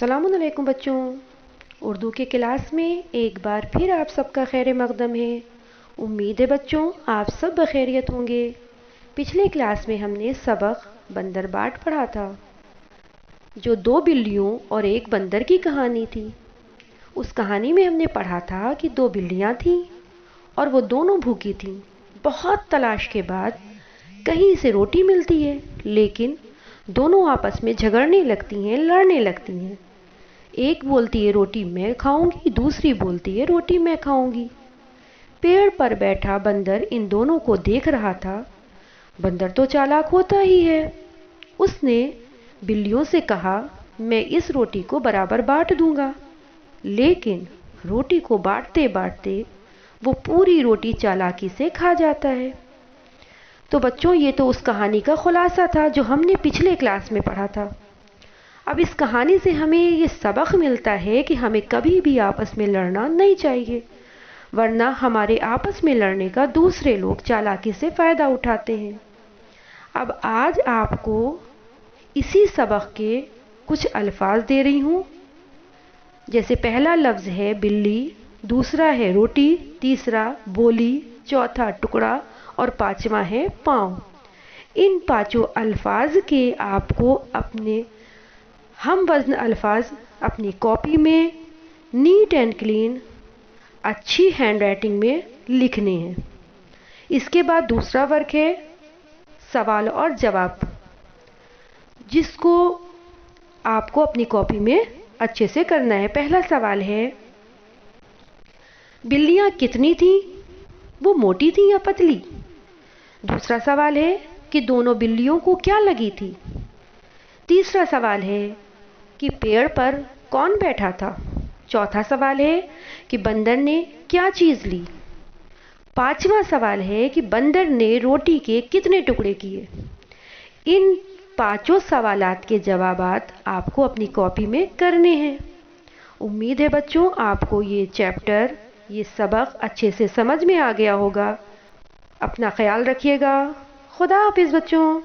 السلام علیکم بچوں، اردو کے کلاس میں ایک بار پھر آپ سب کا خیر مقدم ہے۔ امید ہے بچوں آپ سب بخیریت ہوں گے۔ پچھلے کلاس میں ہم نے سبق بندر باٹ پڑھا تھا، جو دو بلیوں اور ایک بندر کی کہانی تھی۔ اس کہانی میں ہم نے پڑھا تھا کہ دو بلیاں تھیں اور وہ دونوں بھوکی تھیں۔ بہت تلاش کے بعد کہیں سے روٹی ملتی ہے، لیکن دونوں آپس میں جھگڑنے لگتی ہیں، لڑنے لگتی ہیں۔ ایک بولتی ہے روٹی میں کھاؤں گی، دوسری بولتی ہے روٹی میں کھاؤں گی۔ پیڑ پر بیٹھا بندر ان دونوں کو دیکھ رہا تھا۔ بندر تو چالاک ہوتا ہی ہے۔ اس نے بلیوں سے کہا میں اس روٹی کو برابر بانٹ دوں گا، لیکن روٹی کو بانٹتے بانٹتے وہ پوری روٹی چالاکی سے کھا جاتا ہے۔ تو بچوں یہ تو اس کہانی کا خلاصہ تھا جو ہم نے پچھلے کلاس میں پڑھا تھا۔ اب اس کہانی سے ہمیں یہ سبق ملتا ہے کہ ہمیں کبھی بھی آپس میں لڑنا نہیں چاہیے، ورنہ ہمارے آپس میں لڑنے کا دوسرے لوگ چالاکی سے فائدہ اٹھاتے ہیں۔ اب آج آپ کو اسی سبق کے کچھ الفاظ دے رہی ہوں، جیسے پہلا لفظ ہے بلی، دوسرا ہے روٹی، تیسرا بولی، چوتھا ٹکڑا اور پانچواں ہے پاؤں۔ ان پانچوں الفاظ کے آپ کو اپنے ہم وزن الفاظ اپنی کاپی میں نیٹ اینڈ کلین اچھی ہینڈ رائٹنگ میں لکھنے ہیں۔ اس کے بعد دوسرا ورک ہے سوال اور جواب، جس کو آپ کو اپنی کاپی میں اچھے سے کرنا ہے۔ پہلا سوال ہے بلیاں کتنی تھیں؟ وہ موٹی تھیں یا پتلی؟ دوسرا سوال ہے کہ دونوں بلیوں کو کیا لگی تھی؟ تیسرا سوال ہے کہ پیڑ پر کون بیٹھا تھا؟ چوتھا سوال ہے کہ بندر نے کیا چیز لی؟ پانچواں سوال ہے کہ بندر نے روٹی کے کتنے ٹکڑے کیے؟ ان پانچوں سوالات کے جوابات آپ کو اپنی کاپی میں کرنے ہیں۔ امید ہے بچوں آپ کو یہ چیپٹر، یہ سبق اچھے سے سمجھ میں آ گیا ہوگا۔ اپنا خیال رکھیے گا۔ خدا حافظ بچوں۔